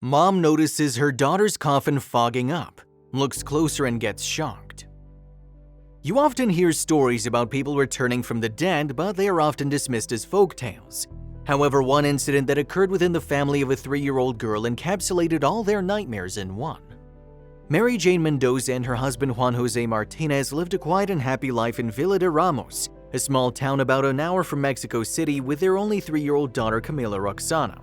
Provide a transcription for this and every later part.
Mom notices her daughter's coffin fogging up, looks closer and gets shocked. You often hear stories about people returning from the dead, but they are often dismissed as folktales. However, one incident that occurred within the family of a 3-year-old girl encapsulated all their nightmares in one. Mary Jane Mendoza and her husband Juan Jose Martinez lived a quiet and happy life in Villa de Ramos, a small town about an hour from Mexico City, with their only 3-year-old daughter Camila Roxana.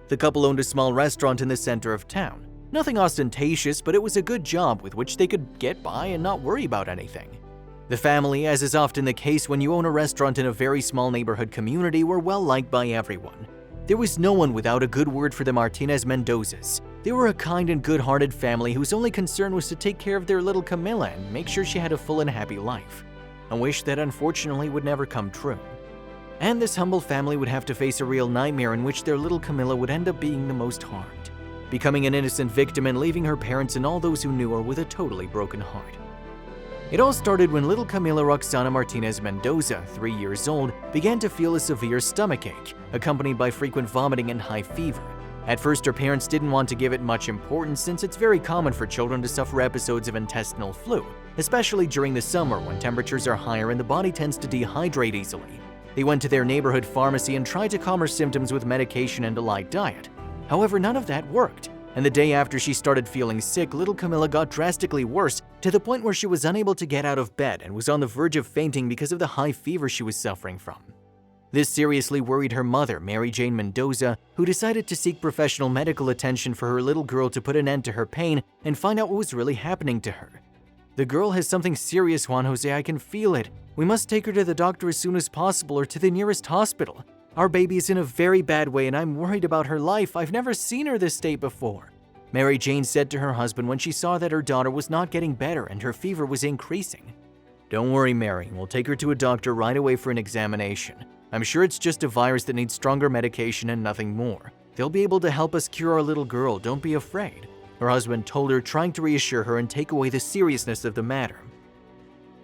The couple owned a small restaurant in the center of town. Nothing ostentatious, but it was a good job with which they could get by and not worry about anything. The family, as is often the case when you own a restaurant in a very small neighborhood community, were well liked by everyone. There was no one without a good word for the Martinez Mendozas. They were a kind and good-hearted family whose only concern was to take care of their little Camila and make sure she had a full and happy life. A wish that unfortunately would never come true. And this humble family would have to face a real nightmare in which their little Camila would end up being the most harmed, becoming an innocent victim and leaving her parents and all those who knew her with a totally broken heart. It all started when little Camila Roxana Martinez Mendoza, 3 years old, began to feel a severe stomachache, accompanied by frequent vomiting and high fever. At first, her parents didn't want to give it much importance since it's very common for children to suffer episodes of intestinal flu, especially during the summer when temperatures are higher and the body tends to dehydrate easily. They went to their neighborhood pharmacy and tried to calm her symptoms with medication and a light diet. However, none of that worked, and the day after she started feeling sick, little Camila got drastically worse to the point where she was unable to get out of bed and was on the verge of fainting because of the high fever she was suffering from. This seriously worried her mother, Mary Jane Mendoza, who decided to seek professional medical attention for her little girl to put an end to her pain and find out what was really happening to her. "The girl has something serious, Juan Jose, I can feel it. We must take her to the doctor as soon as possible or to the nearest hospital. Our baby is in a very bad way and I'm worried about her life. I've never seen her this state before," Mary Jane said to her husband when she saw that her daughter was not getting better and her fever was increasing. "Don't worry, Mary. We'll take her to a doctor right away for an examination. I'm sure it's just a virus that needs stronger medication and nothing more. They'll be able to help us cure our little girl. Don't be afraid," her husband told her, trying to reassure her and take away the seriousness of the matter.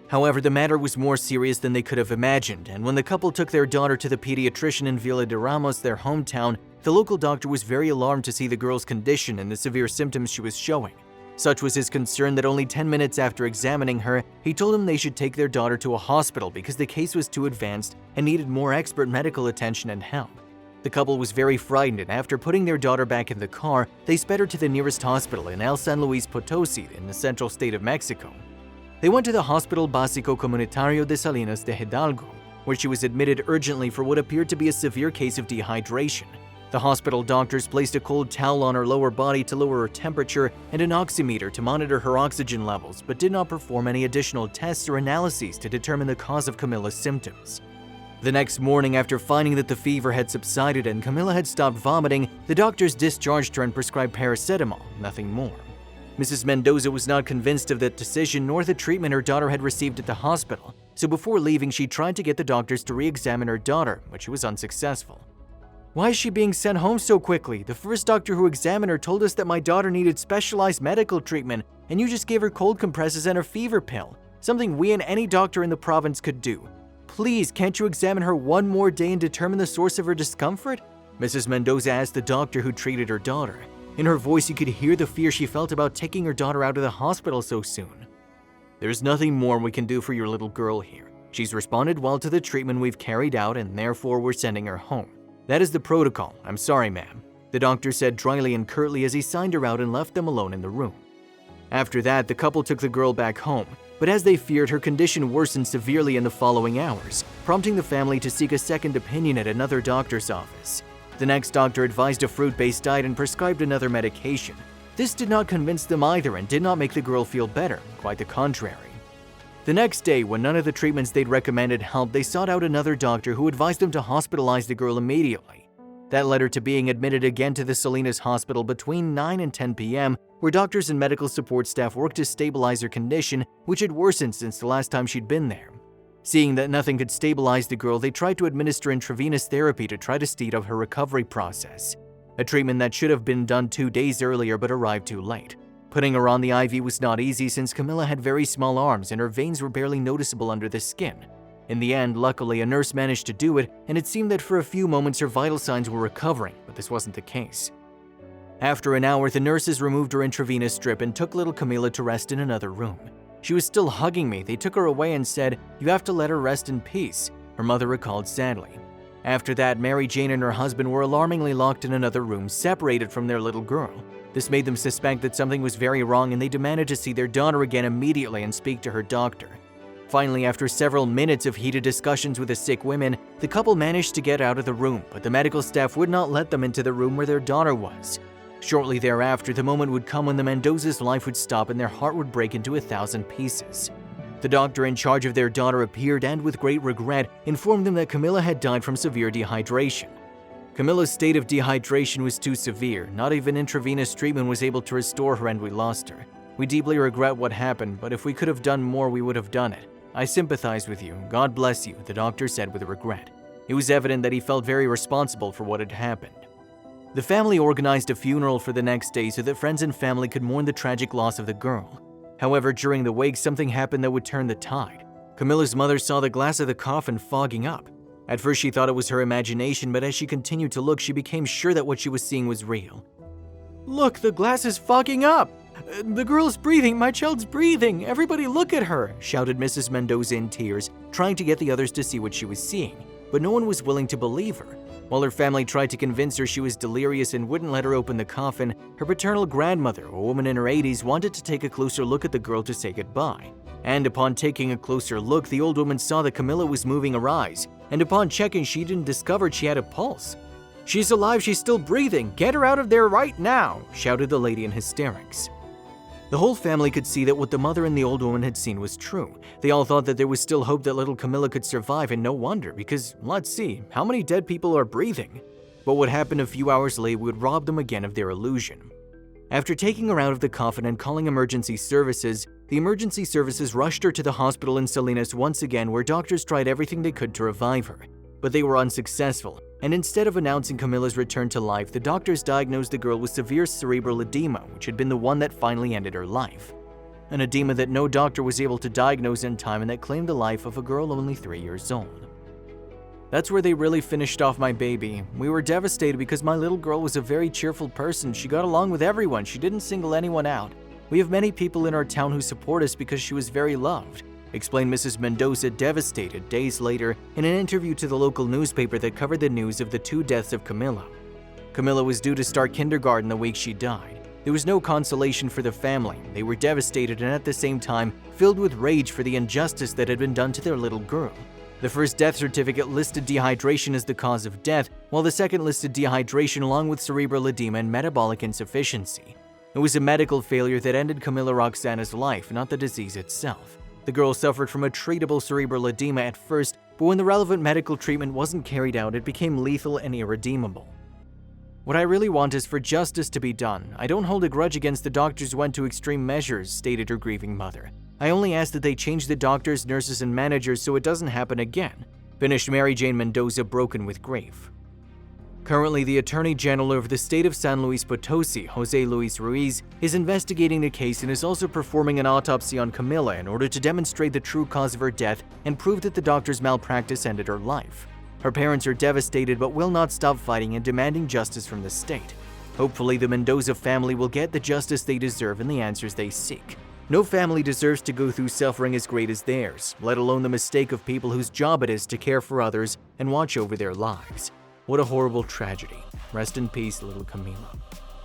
However, the matter was more serious than they could have imagined, and when the couple took their daughter to the pediatrician in Villa de Ramos, their hometown, the local doctor was very alarmed to see the girl's condition and the severe symptoms she was showing. Such was his concern that only 10 minutes after examining her, he told them they should take their daughter to a hospital because the case was too advanced and needed more expert medical attention and help. The couple was very frightened, and after putting their daughter back in the car, they sped her to the nearest hospital in El San Luis Potosí in the central state of Mexico. They went to the Hospital Básico Comunitario de Salinas de Hidalgo, where she was admitted urgently for what appeared to be a severe case of dehydration. The hospital doctors placed a cold towel on her lower body to lower her temperature and an oximeter to monitor her oxygen levels, but did not perform any additional tests or analyses to determine the cause of Camila's symptoms. The next morning, after finding that the fever had subsided and Camila had stopped vomiting, the doctors discharged her and prescribed paracetamol, nothing more. Mrs. Mendoza was not convinced of that decision nor the treatment her daughter had received at the hospital, so before leaving she tried to get the doctors to re-examine her daughter, but she was unsuccessful. "Why is she being sent home so quickly? The first doctor who examined her told us that my daughter needed specialized medical treatment, and you just gave her cold compresses and a fever pill, something we and any doctor in the province could do. Please, can't you examine her one more day and determine the source of her discomfort?" Mrs. Mendoza asked the doctor who treated her daughter. In her voice, you could hear the fear she felt about taking her daughter out of the hospital so soon. "There's nothing more we can do for your little girl here. She's responded well to the treatment we've carried out, and therefore we're sending her home. That is the protocol. I'm sorry, ma'am," the doctor said dryly and curtly as he signed her out and left them alone in the room. After that, the couple took the girl back home, but as they feared, her condition worsened severely in the following hours, prompting the family to seek a second opinion at another doctor's office. The next doctor advised a fruit-based diet and prescribed another medication. This did not convince them either and did not make the girl feel better, quite the contrary. The next day, when none of the treatments they'd recommended helped, they sought out another doctor who advised them to hospitalize the girl immediately. That led her to being admitted again to the Salinas Hospital between 9 and 10 p.m., where doctors and medical support staff worked to stabilize her condition, which had worsened since the last time she'd been there. Seeing that nothing could stabilize the girl, they tried to administer intravenous therapy to try to speed up her recovery process, a treatment that should have been done 2 days earlier but arrived too late. Putting her on the IV was not easy since Camila had very small arms and her veins were barely noticeable under the skin. In the end, luckily, a nurse managed to do it, and it seemed that for a few moments her vital signs were recovering, but this wasn't the case. After an hour, the nurses removed her intravenous strip and took little Camila to rest in another room. She was still hugging me. They took her away and said, "You have to let her rest in peace," her mother recalled sadly. After that, Mary Jane and her husband were alarmingly locked in another room, separated from their little girl. This made them suspect that something was very wrong, and they demanded to see their daughter again immediately and speak to her doctor. Finally, after several minutes of heated discussions with the sick women, the couple managed to get out of the room, but the medical staff would not let them into the room where their daughter was. Shortly thereafter, the moment would come when the Mendoza's life would stop and their heart would break into 1,000 pieces. The doctor in charge of their daughter appeared and, with great regret, informed them that Camila had died from severe dehydration. Camila's state of dehydration was too severe. Not even intravenous treatment was able to restore her, and we lost her. We deeply regret what happened, but if we could have done more, we would have done it. I sympathize with you. God bless you, the doctor said with regret. It was evident that he felt very responsible for what had happened. The family organized a funeral for the next day so that friends and family could mourn the tragic loss of the girl. However, during the wake, something happened that would turn the tide. Camila's mother saw the glass of the coffin fogging up. At first, she thought it was her imagination, but as she continued to look, she became sure that what she was seeing was real. "Look, the glass is fogging up! The girl's breathing, my child's breathing! Everybody look at her!" shouted Mrs. Mendoza in tears, trying to get the others to see what she was seeing, but no one was willing to believe her. While her family tried to convince her she was delirious and wouldn't let her open the coffin, her paternal grandmother, a woman in her 80s, wanted to take a closer look at the girl to say goodbye. And upon taking a closer look, the old woman saw that Camila was moving her eyes, and upon checking, she even discovered she had a pulse. "She's alive, she's still breathing! Get her out of there right now!" shouted the lady in hysterics. The whole family could see that what the mother and the old woman had seen was true. They all thought that there was still hope that little Camila could survive, and no wonder, because, let's see, how many dead people are breathing? But what happened a few hours later would rob them again of their illusion. After taking her out of the coffin and calling emergency services, the emergency services rushed her to the hospital in Salinas once again, where doctors tried everything they could to revive her. But they were unsuccessful, and instead of announcing Camila's return to life, the doctors diagnosed the girl with severe cerebral edema, which had been the one that finally ended her life. An edema that no doctor was able to diagnose in time and that claimed the life of a girl only 3 years old. That's where they really finished off my baby. We were devastated because my little girl was a very cheerful person. She got along with everyone. She didn't single anyone out. We have many people in our town who support us because she was very loved, explained Mrs. Mendoza, devastated days later in an interview to the local newspaper that covered the news of the 2 deaths of Camila. Camila was due to start kindergarten the week she died. There was no consolation for the family. They were devastated and at the same time filled with rage for the injustice that had been done to their little girl. The first death certificate listed dehydration as the cause of death, while the second listed dehydration along with cerebral edema and metabolic insufficiency. It was a medical failure that ended Camila Roxana's life, not the disease itself. The girl suffered from a treatable cerebral edema at first, but when the relevant medical treatment wasn't carried out, it became lethal and irredeemable. "What I really want is for justice to be done. I don't hold a grudge against the doctors who went to extreme measures," stated her grieving mother. "I only ask that they change the doctors, nurses, and managers so it doesn't happen again," finished Mary Jane Mendoza, broken with grief. Currently, the Attorney General of the state of San Luis Potosi, Jose Luis Ruiz, is investigating the case and is also performing an autopsy on Camila in order to demonstrate the true cause of her death and prove that the doctor's malpractice ended her life. Her parents are devastated but will not stop fighting and demanding justice from the state. Hopefully, the Mendoza family will get the justice they deserve and the answers they seek. No family deserves to go through suffering as great as theirs, let alone the mistake of people whose job it is to care for others and watch over their lives. What a horrible tragedy. Rest in peace, little Camila.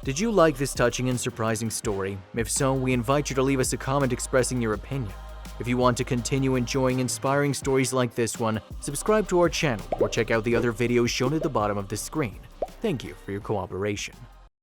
Did you like this touching and surprising story? If so, we invite you to leave us a comment expressing your opinion. If you want to continue enjoying inspiring stories like this one, subscribe to our channel or check out the other videos shown at the bottom of the screen. Thank you for your cooperation.